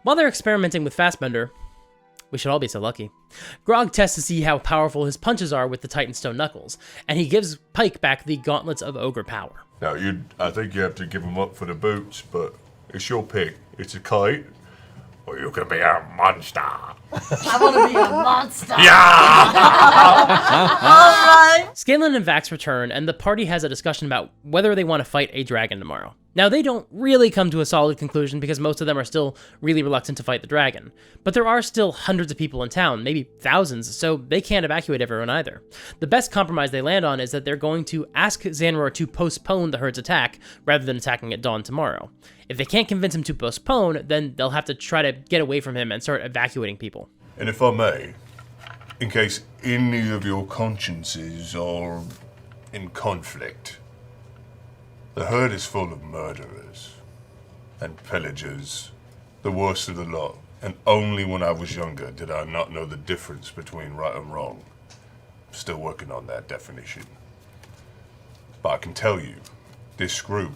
While they're experimenting with Fassbender, we should all be so lucky, Grog tests to see how powerful his punches are with the Titan Stone Knuckles, and he gives Pike back the Gauntlets of Ogre Power. Now, I think you have to give him up for the boots, but it's your pick. It's a kite, or you can be a monster. I want to be a monster. Yeah! All right. Scanlan and Vax return, and the party has a discussion about whether they want to fight a dragon tomorrow. Now, they don't really come to a solid conclusion because most of them are still really reluctant to fight the dragon. But there are still hundreds of people in town, maybe thousands, so they can't evacuate everyone either. The best compromise they land on is that they're going to ask Zanror to postpone the herd's attack rather than attacking at dawn tomorrow. If they can't convince him to postpone, then they'll have to try to get away from him and start evacuating people. And if I may, in case any of your consciences are in conflict, The herd is full of murderers and pillagers, the worst of the lot. And only when I was younger did I not know the difference between right and wrong. Still working on that definition. But I can tell you, this group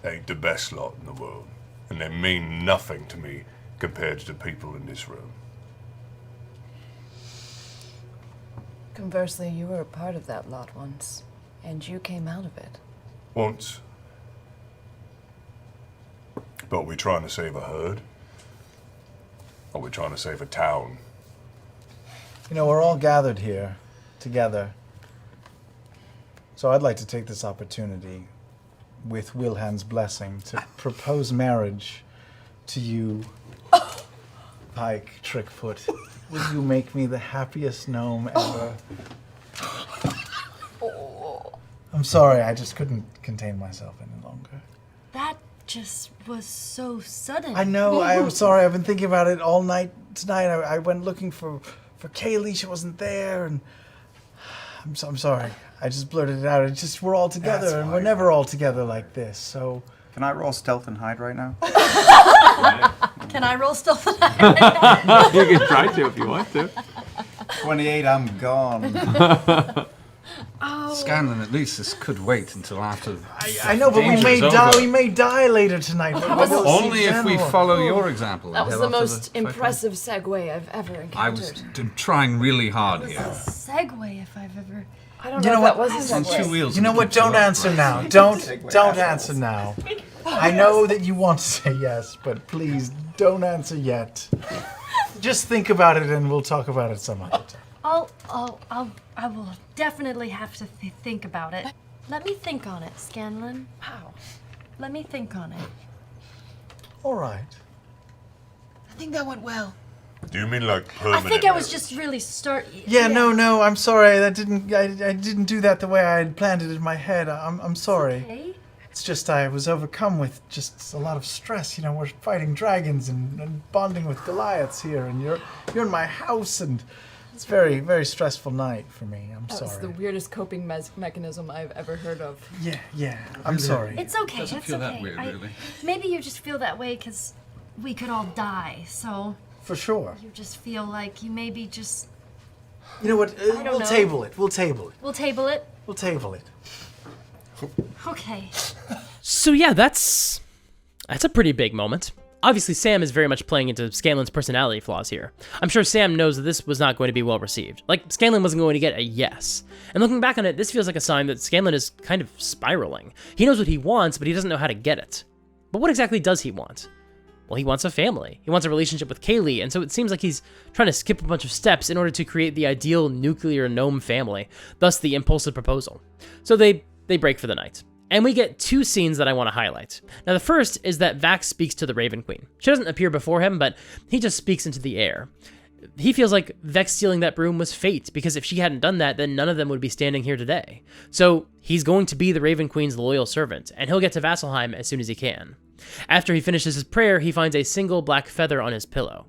ain't the best lot in the world. And they mean nothing to me compared to the people in this room. Conversely, you were a part of that lot once, and you came out of it. Once. But are we trying to save a herd? Or are we trying to save a town? You know, we're all gathered here together. So I'd like to take this opportunity, with Wilhand's blessing, to propose marriage to you, Pike Trickfoot. Will you make me the happiest gnome ever? I'm sorry, I just couldn't contain myself any longer. That just was so sudden. I know, I'm sorry, I've been thinking about it all night tonight. I went looking for Keyleth, she wasn't there, and I'm sorry. I just blurted it out. It's just we're all together, and we're never all together like this, so... Can I roll stealth and hide right now? Can I roll stealth? You can try to if you want to. 28, I'm gone. Scanlan, at least this could wait until after. I know, but we may die. We may die later tonight. Only if we follow your example. That was until the after most impressive segue I've ever encountered. I was trying really hard here. Segue, if I've ever. I don't know if that was a On segue. 2 wheels. You know what? Don't answer now. Don't answer now. I know that you want to say yes, but please don't answer yet. Just think about it, and we'll talk about it some other time. I will definitely have to think about it. Let me think on it, Scanlan. Wow. Let me think on it. All right. I think that went well. Do you mean like I permanent? think I was just really Yeah, no. I'm sorry. I didn't do that the way I had planned it in my head. I'm sorry. Okay. It's just I was overcome with just a lot of stress. You know, we're fighting dragons and bonding with Goliaths here, and you're in my house, and it's a very, very stressful night for me. I'm That sorry. was the weirdest coping mechanism I've ever heard of. Yeah. I'm sorry. It's okay. Doesn't It's feel okay. that weird, really. Maybe you just feel that way because we could all die. So For sure. you just feel like you maybe just. You know what? don't We'll know. table it. We'll table it. We'll table it. We'll table it. Okay. So yeah, that's a pretty big moment. Obviously, Sam is very much playing into Scanlan's personality flaws here. I'm sure Sam knows that this was not going to be well received. Like, Scanlan wasn't going to get a yes. And looking back on it, this feels like a sign that Scanlan is kind of spiraling. He knows what he wants, but he doesn't know how to get it. But what exactly does he want? Well, he wants a family. He wants a relationship with Keyleth, and so it seems like he's trying to skip a bunch of steps in order to create the ideal nuclear gnome family, thus the impulsive proposal. So they break for the night. And we get two scenes that I want to highlight. Now, the first is that Vax speaks to the Raven Queen. She doesn't appear before him, but he just speaks into the air. He feels like Vex stealing that broom was fate, because if she hadn't done that, then none of them would be standing here today. So he's going to be the Raven Queen's loyal servant, and he'll get to Vasselheim as soon as he can. After he finishes his prayer, he finds a single black feather on his pillow.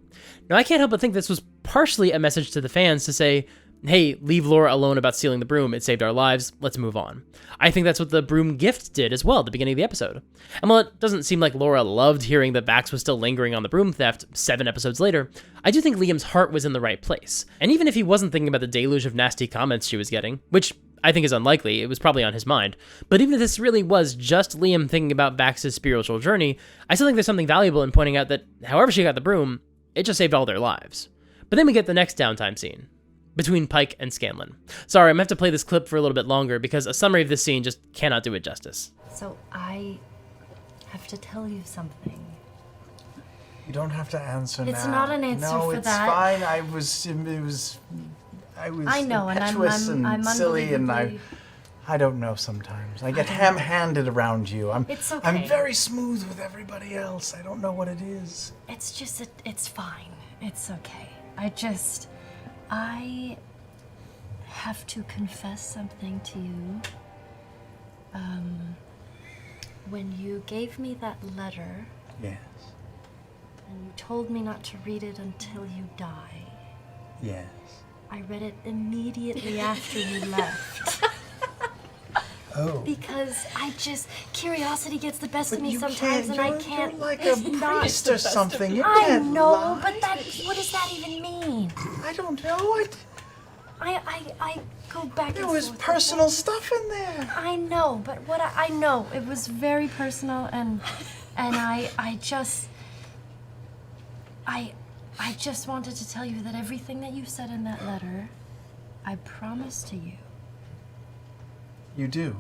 Now, I can't help but think this was partially a message to the fans to say, hey, leave Laura alone about stealing the broom. It saved our lives. Let's move on. I think that's what the broom gift did as well at the beginning of the episode. And while it doesn't seem like Laura loved hearing that Vax was still lingering on the broom theft 7 episodes later, I do think Liam's heart was in the right place. And even if he wasn't thinking about the deluge of nasty comments she was getting, which I think is unlikely, it was probably on his mind, but even if this really was just Liam thinking about Vax's spiritual journey, I still think there's something valuable in pointing out that however she got the broom, it just saved all their lives. But then we get the next downtime scene between Pike and Scanlan. Sorry, I'm gonna have to play this clip for a little bit longer because a summary of this scene just cannot do it justice. So I have to tell you something. You don't have to answer now. It's not an answer no, for it's that. fine. I know, and impetuous I'm and silly, and unbelievably- I don't know sometimes. I get ham-handed around you. It's okay. I'm very smooth with everybody else. I don't know what it is. It's just, it's fine. It's okay. I have to confess something to you. When you gave me that letter, Yes. and you told me not to read it until you die, Yes. I read it immediately after you left. Oh. Because curiosity gets the best of me you sometimes, and I can't. You're like a not- priest or something. You I can't know, lie. but what does that even mean? I don't know. I go back There and was forth. personal stuff in there. I know, but what I know, it was very personal, and I just wanted to tell you that everything that you said in that letter, I promise to you You do.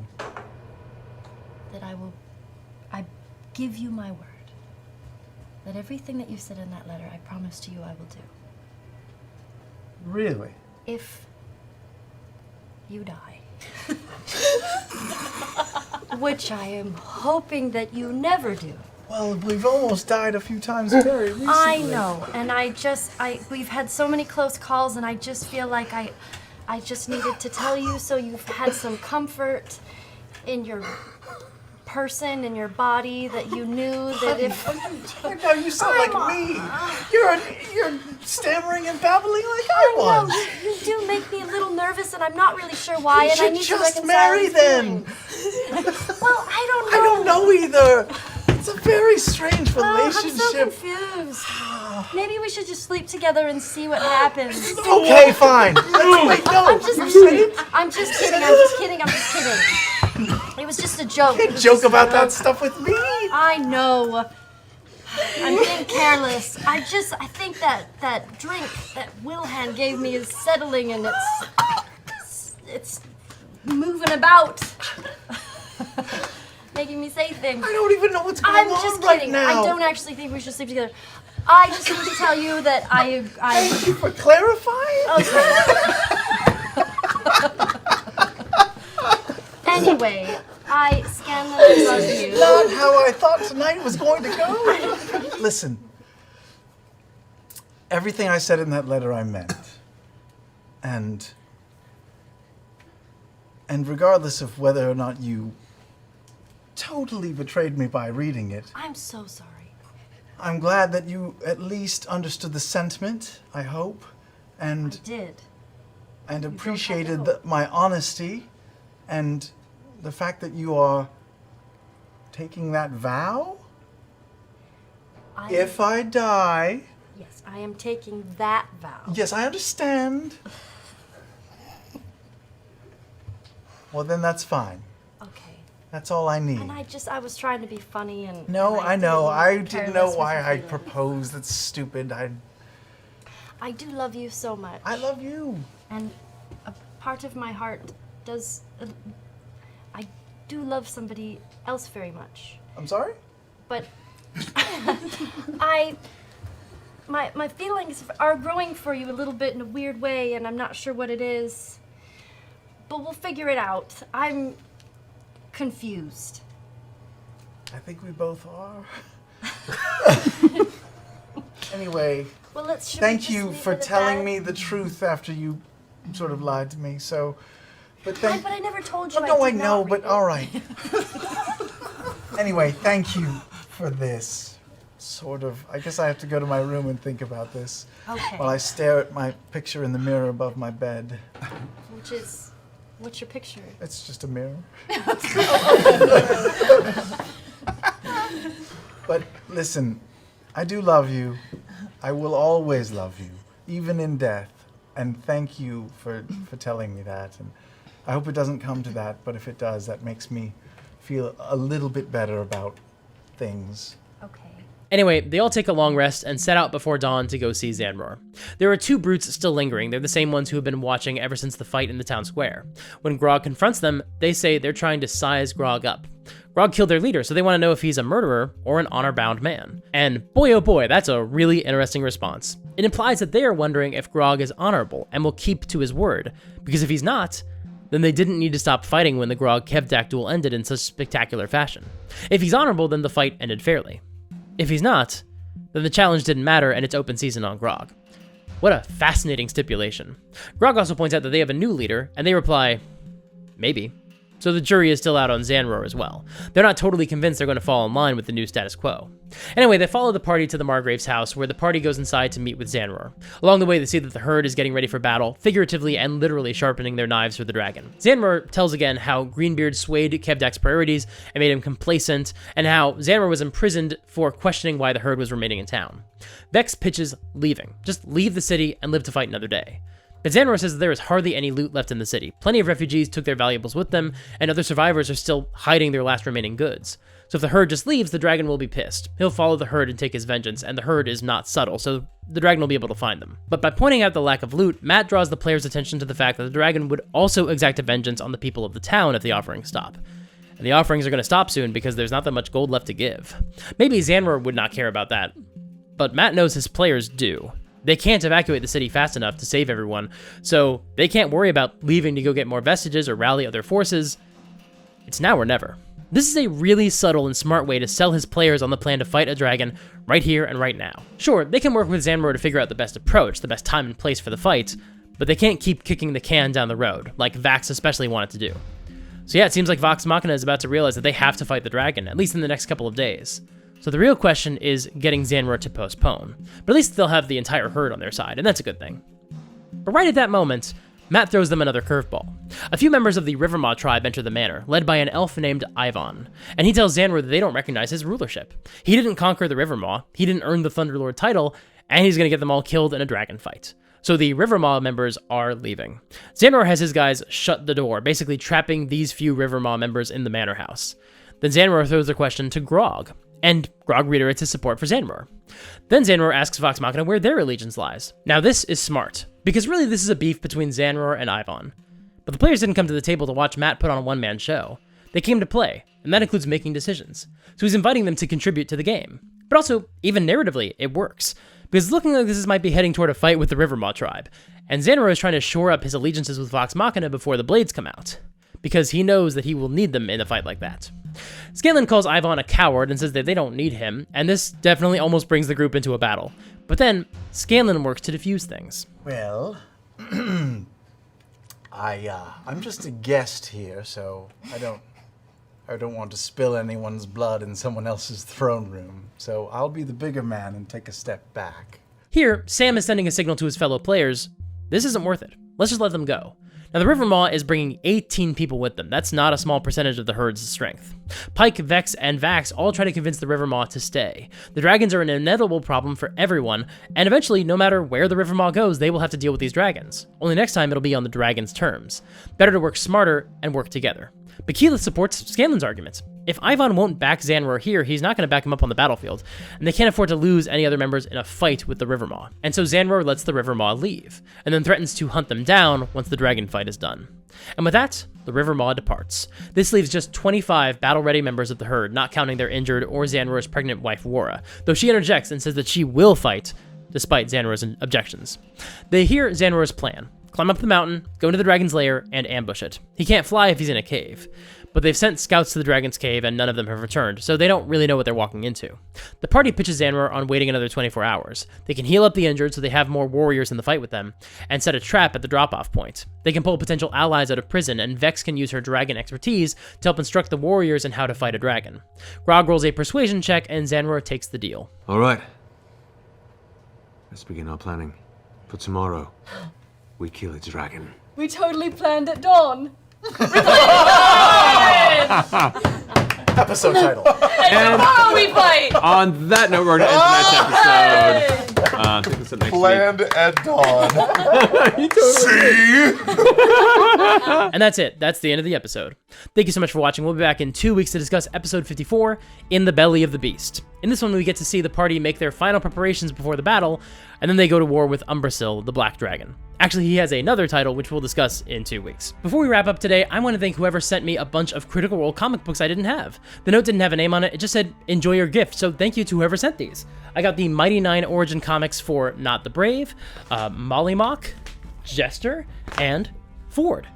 that I give you my word that everything that you said in that letter, I promise to you I will do. Really? If you die. Which I am hoping that you never do. Well, we've almost died a few times very recently. I know, and we've had so many close calls, and I just feel like I just needed to tell you so you've had some comfort in your person, in your body, that you knew that if... No, you sound like me. You're stammering and babbling like I was. know, you do make me a little nervous, and I'm not really sure why, You and I should need to just reconcile marry these then. feelings. Well, I don't know. I don't know either. It's a very strange relationship. I'm so confused. Maybe we should just sleep together and see what happens. Okay, fine. Wait, no. I'm just kidding. I'm just kidding. It was just a joke. You joke about that stuff with me. I know. I'm being careless. I think that drink that Wilhand gave me is settling, and it's moving about. Making me say things. I don't even know what's going I'm on just right kidding. now. I don't actually think we should sleep together. I just need to tell you that I Thank you for clarifying. Okay. Anyway, Scanlan, love you. Not how I thought tonight was going to go. Listen, everything I said in that letter I meant. And regardless of whether or not you totally betrayed me by reading it, I'm so sorry. I'm glad that you at least understood the sentiment, I hope, and I did. and don't have appreciated to my honesty and the fact that you are taking that vow. If I die... Yes, I am taking that vow. Yes, I understand. Well, then that's fine. Okay. That's all I need. And I was trying to be funny and... No, and I know. I didn't didn't care know less why with I your feelings. proposed. That's stupid. I do love you so much. I love you. And a part of my heart does... I do love somebody else very much. I'm sorry? But my feelings are growing for you a little bit in a weird way, and I'm not sure what it is. But we'll figure it out. I'm confused. I think we both are. Anyway, Well, should we thank just you leave for it at telling that? me the truth after you sort of lied to me. So, but thank. But I never told you. Oh, no, I did know. not But read it. all right. Anyway, thank you for this. Sort of. I guess I have to go to my room and think about this. Okay. While I stare at my picture in the mirror above my bed. What's your picture? It's just a mirror. But listen, I do love you. I will always love you, even in death. And thank you for telling me that. And I hope it doesn't come to that, but if it does, that makes me feel a little bit better about things. Okay. Anyway, they all take a long rest and set out before dawn to go see Zanror. There are two brutes still lingering. They're the same ones who have been watching ever since the fight in the town square. When Grog confronts them, they say they're trying to size Grog up. Grog killed their leader, so they want to know if he's a murderer or an honor-bound man. And boy oh boy, that's a really interesting response. It implies that they are wondering if Grog is honorable and will keep to his word, because if he's not, then they didn't need to stop fighting when the Grog-Kevdak duel ended in such spectacular fashion. If he's honorable, then the fight ended fairly. If he's not, then the challenge didn't matter and it's open season on Grog. What a fascinating stipulation. Grog also points out that they have a new leader, and they reply, maybe. so the jury is still out on Zanror as well. They're not totally convinced they're going to fall in line with the new status quo. Anyway, they follow the party to the Margrave's house, where the party goes inside to meet with Zanror. Along the way, they see that the herd is getting ready for battle, figuratively and literally sharpening their knives for the dragon. Zanror tells again how Greenbeard swayed Kevdak's priorities and made him complacent, and how Zanror was imprisoned for questioning why the herd was remaining in town. Vex pitches leaving. Just leave the city and live to fight another day. But Zanror says that there is hardly any loot left in the city. Plenty of refugees took their valuables with them, and other survivors are still hiding their last remaining goods. So if the herd just leaves, the dragon will be pissed. He'll follow the herd and take his vengeance, and the herd is not subtle, so the dragon will be able to find them. But by pointing out the lack of loot, Matt draws the player's attention to the fact that the dragon would also exact a vengeance on the people of the town if the offerings stop. And the offerings are going to stop soon because there's not that much gold left to give. Maybe Zanror would not care about that, but Matt knows his players do. They can't evacuate the city fast enough to save everyone, so they can't worry about leaving to go get more vestiges or rally other forces. It's now or never. This is a really subtle and smart way to sell his players on the plan to fight a dragon right here and right now. Sure, they can work with Zanror to figure out the best approach, the best time and place for the fight, but they can't keep kicking the can down the road, like Vax especially wanted to do. So yeah, it seems like Vox Machina is about to realize that they have to fight the dragon, at least in the next couple of days. So the real question is getting Zanror to postpone. But at least they'll have the entire herd on their side, and that's a good thing. But right at that moment, Matt throws them another curveball. A few members of the Rivermaw tribe enter the manor, led by an elf named Ivan, and he tells Zanror that they don't recognize his rulership. He didn't conquer the Rivermaw, he didn't earn the Thunderlord title, and he's gonna get them all killed in a dragon fight. So the Rivermaw members are leaving. Zanror has his guys shut the door, basically trapping these few Rivermaw members in the manor house. Then Zanror throws the question to Grog, and Grog reiterates his support for Zanror. Then Zanror asks Vox Machina where their allegiance lies. Now this is smart, because really this is a beef between Zanror and Ivan. But the players didn't come to the table to watch Matt put on a one-man show. They came to play, and that includes making decisions. So he's inviting them to contribute to the game. But also, even narratively, it works, because it's looking like this might be heading toward a fight with the Rivermaw tribe, and Zanror is trying to shore up his allegiances with Vox Machina before the blades come out, because he knows that he will need them in a fight like that. Scanlan calls Ivan a coward and says that they don't need him, and this definitely almost brings the group into a battle. But then, Scanlan works to defuse things. Well, I'm just a guest here, so I don't want to spill anyone's blood in someone else's throne room, so I'll be the bigger man and take a step back. Here, Sam is sending a signal to his fellow players. This isn't worth it. Let's just let them go. Now, the Rivermaw is bringing 18 people with them. That's not a small percentage of the herd's strength. Pike, Vex, and Vax all try to convince the Rivermaw to stay. The dragons are an inevitable problem for everyone, and eventually, no matter where the Rivermaw goes, they will have to deal with these dragons. Only next time, it'll be on the dragons' terms. Better to work smarter and work together. But Keyleth supports Scanlan's arguments. If Ivan won't back Zanror here, he's not going to back him up on the battlefield, and they can't afford to lose any other members in a fight with the Rivermaw. And so Zanror lets the Rivermaw leave, and then threatens to hunt them down once the dragon fight is done. And with that, the Rivermaw departs. This leaves just 25 battle-ready members of the herd, not counting their injured or Zanror's pregnant wife Wara, though she interjects and says that she will fight, despite Zanror's objections. They hear Zanror's plan. Climb up the mountain, go into the dragon's lair, and ambush it. He can't fly if he's in a cave. But they've sent scouts to the dragon's cave and none of them have returned, so they don't really know what they're walking into. The party pitches Zanror on waiting another 24 hours. They can heal up the injured so they have more warriors in the fight with them, and set a trap at the drop-off point. They can pull potential allies out of prison, and Vex can use her dragon expertise to help instruct the warriors in how to fight a dragon. Grog rolls a persuasion check, and Zanror takes the deal. All right. Let's begin our planning. For tomorrow, we kill a dragon. We totally planned at dawn. Episode title. And tomorrow we fight! On that note, we're going to end tonight's episode. Pick this up next Planned at dawn. See? And that's it. That's the end of the episode. Thank you so much for watching. We'll be back in 2 weeks to discuss episode 54, In the Belly of the Beast. In this one, we get to see the party make their final preparations before the battle, and then they go to war with Umbrasyl, the Black Dragon. Actually, he has another title, which we'll discuss in 2 weeks. Before we wrap up today, I want to thank whoever sent me a bunch of Critical Role comic books I didn't have. The note didn't have a name on it, it just said, enjoy your gift, so thank you to whoever sent these. I got the Mighty Nine Origin comics for Not the Brave, Mollymock, Jester, and Ford.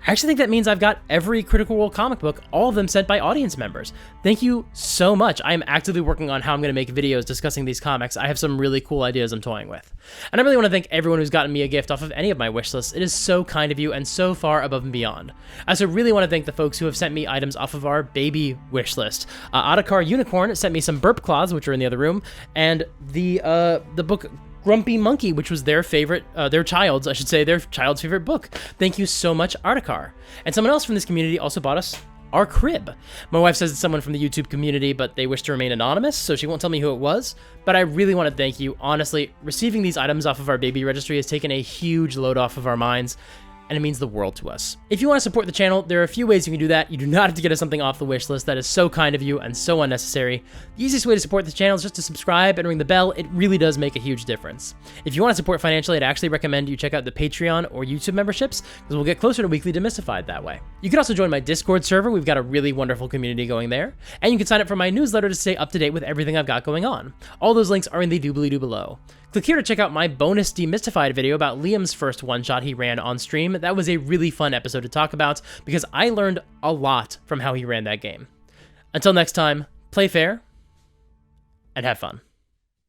I actually think that means I've got every Critical Role comic book, all of them sent by audience members. Thank you so much. I am actively working on how I'm going to make videos discussing these comics. I have some really cool ideas I'm toying with. And I really want to thank everyone who's gotten me a gift off of any of my wish lists. It is so kind of you and so far above and beyond. I also really want to thank the folks who have sent me items off of our baby wish list. Ottakar Unicorn sent me some burp cloths, which are in the other room, and the book Grumpy Monkey, which was their child's favorite book. Thank you so much, Artikar. And someone else from this community also bought us our crib. My wife says it's someone from the YouTube community, but they wish to remain anonymous, so she won't tell me who it was. But I really want to thank you. Honestly, receiving these items off of our baby registry has taken a huge load off of our minds, and it means the world to us. If you want to support the channel, there are a few ways you can do that. You do not have to get us something off the wish list. That is so kind of you and so unnecessary. The easiest way to support the channel is just to subscribe and ring the bell. It really does make a huge difference. If you want to support financially, I'd actually recommend you check out the Patreon or YouTube memberships, because we'll get closer to weekly Demystified that way. You can also join my Discord server. We've got a really wonderful community going there. And you can sign up for my newsletter to stay up to date with everything I've got going on. All those links are in the doobly-doo below. Click here to check out my bonus Demystified video about Liam's first one-shot he ran on stream. That was a really fun episode to talk about because I learned a lot from how he ran that game. Until next time, play fair and have fun.